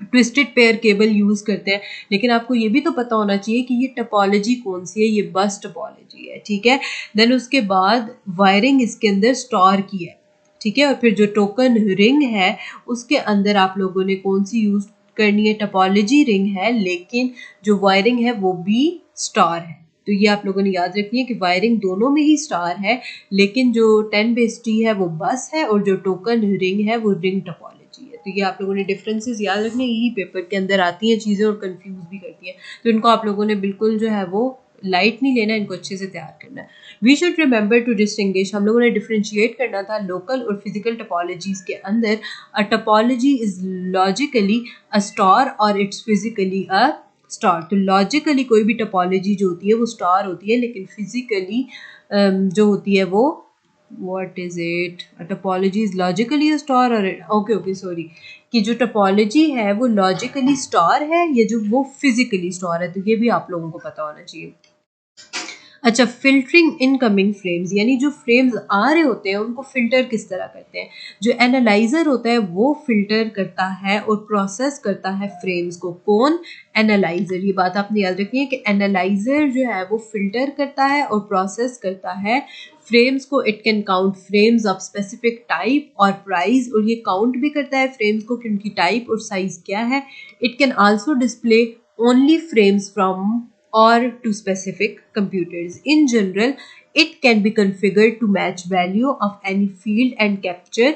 [SPEAKER 1] ट्विस्टेड पेयर केबल यूज करते हैं, लेकिन आपको ये भी तो पता होना चाहिए कि ये टोपोलॉजी कौन सी है, ये बस टोपोलॉजी है, ठीक है। देन उसके बाद वायरिंग इसके अंदर स्टार की है, ठीक है, और फिर जो टोकन रिंग है उसके अंदर आप लोगों ने कौन सी यूज करनी है, टोपोलॉजी रिंग है, लेकिन जो वायरिंग है वो भी स्टार है। तो ये आप लोगों ने याद रखनी है कि वायरिंग दोनों में ही स्टार है, लेकिन जो 10 है वो बस है और जो टोकन रिंग है वो रिंग टोपोलॉजी है। तो ये आप लोगों ने डिफरेंसेस याद रखने, यही पेपर के अंदर आती हैं चीज़ें और कंफ्यूज भी करती हैं। तो इनको आप लोगों ने बिल्कुल जो है वो लाइट नहीं लेना, इनको अच्छे से तैयार करना है। We should remember to distinguish, हम लोगों ने डिफ्रेंशिएट करना था लोकल और फिजिकल टोपोलॉजीज के अंदर। A topology is logically a star और इट्स फिजिकली अ स्टार। तो लॉजिकली कोई भी टोपोलॉजी जो होती है वो स्टार होती है, लेकिन फिजिकली जो होती है वो what is it, a topology is logically a star or okay sorry, कि जो टोपोलॉजी है वो लॉजिकली स्टार है या जो वो फिजिकली स्टार है, तो ये भी आप लोगों को पता होना चाहिए। अच्छा, फिल्टरिंग इनकमिंग फ्रेम्स, यानी जो फ्रेम्स आ रहे होते हैं उनको फिल्टर किस तरह करते हैं। जो एनालाइजर होता है वो फिल्टर करता है और प्रोसेस करता है फ्रेम्स को। कौन? एनालाइजर। ये बात आपने याद रखनी है कि एनालाइजर जो है वो फिल्टर करता है और प्रोसेस करता है फ्रेम्स को। It can count frames of specific type और प्राइस, और ये काउंट भी करता है फ्रेम्स को कि उनकी टाइप और साइज क्या है। It can also display only frames from or to specific computers. In general, it can be configured to match value of any field and capture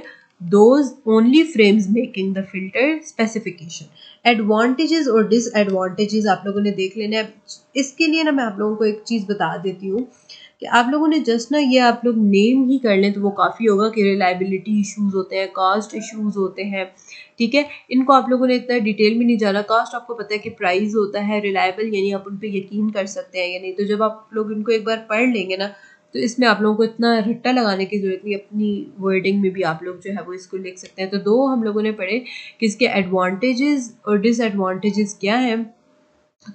[SPEAKER 1] those only frames, making the filter specification. Advantages और disadvantages आप लोगों ने देख लेना है। इसके लिए ना मैं आप लोगों को एक चीज़ बता देती हूँ कि आप लोगों ने जस्ट ना ये आप लोग नेम ही कर लें तो वो काफ़ी होगा कि रिलायबिलिटी इश्यूज होते हैं, कास्ट इश्यूज होते हैं, ठीक है। इनको आप लोगों ने इतना डिटेल में नहीं जाना। कास्ट आपको पता है कि प्राइस होता है, रिलायबल यानी आप उन पर यकीन कर सकते हैं या नहीं। तो जब आप लोग इनको एक बार पढ़ लेंगे ना तो इसमें आप लोगों को इतना रट्टा लगाने की जरूरत नहीं, अपनी वर्डिंग में भी आप लोग जो है वो इसको लिख सकते हैं। तो दो हम लोगों ने पढ़े कि इसके एडवांटेजेस और डिसएडवांटेजेस क्या हैं।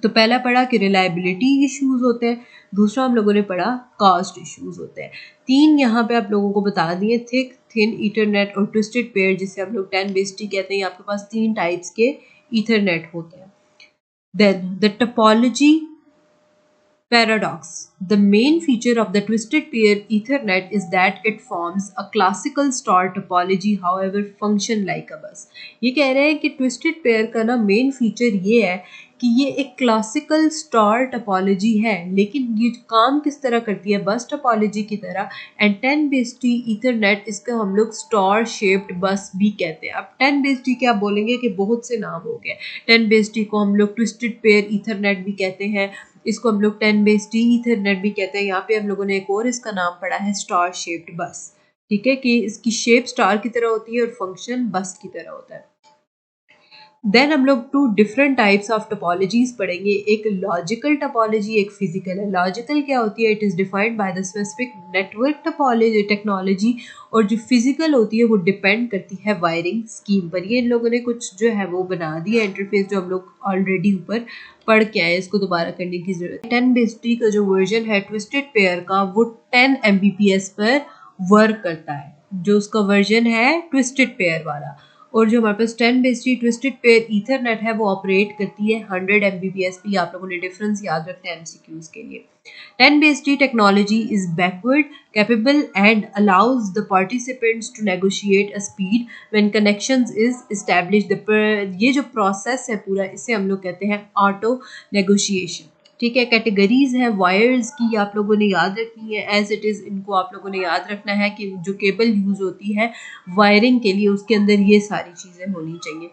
[SPEAKER 1] तो पहला पढ़ा कि रिलायबिलिटी इश्यूज होते हैं, दूसरा हम लोगों ने पढ़ा कास्ट इश्यूज होते हैं। तीन यहाँ पे आप लोगों को बता दिए, थिक, थिन, ईथरनेट और ट्विस्टेड पेयर, जिसे हम लोग 10 कहते हैं। आपके पास तीन टाइप्स के ईथरनेट होते हैं। Then the topology paradox. The main feature of the twisted pair Ethernet is that it forms a classical star topology, however function like a bus. ये कह रहे हैं कि twisted pair का ना main feature ये है कि ये एक classical star topology है, लेकिन ये काम किस तरह करती है, bus topology की तरह। and 10 Ethernet इसका हम लोग star shaped bus भी कहते हैं। अब 10 क्या बोलेंगे कि बहुत से नाम हो गए। 10 को हम लोग twisted pair Ethernet भी कहते हैं, इसको हम लोग 10 ईथरनेट भी कहते हैं। यहाँ पे हम लोगों ने एक और इसका नाम पढ़ा है स्टार शेप्ड बस, ठीक है, कि इसकी शेप स्टार की तरह होती है और फंक्शन बस की तरह होता है। देन हम लोग 2 डिफरेंट टाइप्स ऑफ टोपोलॉजीज पढ़ेंगे, एक लॉजिकल टोपोलॉजी, एक फिजिकल है। लॉजिकल क्या होती है, it is defined by the specific network topology technology, और जो फिजिकल होती है वो डिपेंड करती है वायरिंग स्कीम पर। ये इन लोगों ने कुछ जो है वो बना दिया इंटरफेस, जो हम लोग ऑलरेडी ऊपर पढ़ के आए, इसको दोबारा करने की जरूरत। 10 का जो वर्जन है ट्विस्टेड पेयर का, वो 10 Mbps पर वर्क करता है, जो उसका वर्जन है ट्विस्टेड पेयर वाला। और जो हमारे पास 10 ट्विस्टेड पेयर ईथरनेट है वो ऑपरेट करती है 100 Mbps पे। आप लोगों ने डिफरेंस याद रखना है MCQs के लिए। 10 technology is backward capable and allows the participants to negotiate a speed when connections is established। ये जो प्रोसेस है पूरा, इसे हम लोग कहते हैं ऑटो नेगोशिएशन, ठीक है। कैटेगरीज है वायर्स की, आप लोगों ने याद रखनी है एज इट इज़। इनको आप लोगों ने याद रखना है कि जो केबल यूज़ होती है वायरिंग के लिए, उसके अंदर ये सारी चीज़ें होनी चाहिए।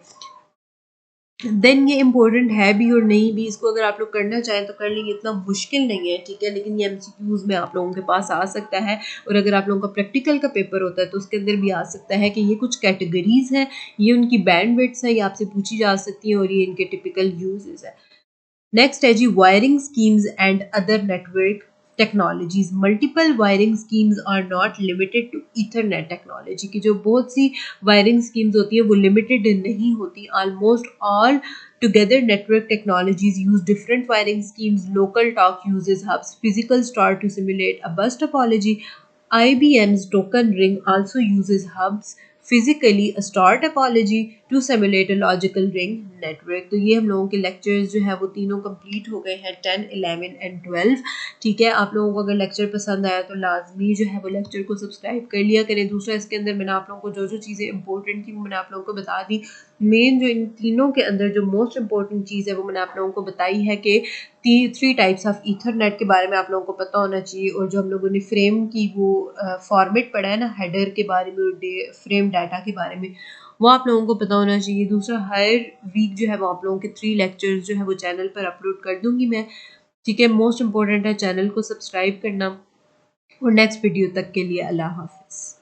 [SPEAKER 1] देन ये इम्पोर्टेंट है भी और नहीं भी, इसको अगर आप लोग करना चाहें तो कर लेंगे, इतना मुश्किल नहीं है, ठीक है, लेकिन ये MCQs में आप लोगों के पास आ सकता है। और अगर आप लोगों का प्रैक्टिकल का पेपर होता है तो उसके अंदर भी आ सकता है कि ये कुछ कैटेगरीज हैं, ये उनकी बैंडविड्थ्स हैं, ये आपसे पूछी जा सकती हैं और ये इनके टिपिकल यूजेस है। नेक्स्ट है जी wiring schemes and other network technologies. Multiple wiring schemes are not limited to Ethernet technology, की जो बहुत सी वायरिंग स्कीम्स होती है वो लिमिटेड नहीं होती। Almost all together network technologies use different wiring schemes. Local talk uses hubs, physical star to simulate a bus topology. IBM's token ring also uses hubs, physically a star topology to simulate a logical ring network। तो ये हम लोगों के lectures जो है वो तीनों complete हो गए हैं, 10, 11 एंड 12, ठीक है। आप लोगों को अगर लेक्चर पसंद आया तो लाजमी जो है वो लेक्चर को सब्सक्राइब कर लिया करें। दूसरा, इसके अंदर मैंने आप लोगों को जो जो चीज़ें इंपॉर्टेंट थी वो मैंने आप लोगों को बता दी। मेन जो इन तीनों के अंदर जो मोस्ट इंपॉर्टेंट चीज़ है वो मैंने आप लोगों को बताई है कि 3 टाइप्स ऑफ ईथरनेट के बारे में आप लोगों को पता होना चाहिए। और जो हम लोगों ने फ्रेम की वो फॉर्मेट पढ़ा है ना, हेडर के बारे में और फ्रेम डाटा के बारे में, वो आप लोगों को पता होना चाहिए। दूसरा, हर वीक जो है वो आप लोगों के 3 लेक्चर्स जो है वो चैनल पर अपलोड कर दूंगी मैं, ठीक है। मोस्ट इंपॉर्टेंट है चैनल को सब्सक्राइब करना। और नेक्स्ट वीडियो तक के लिए अल्लाह हाफिज़।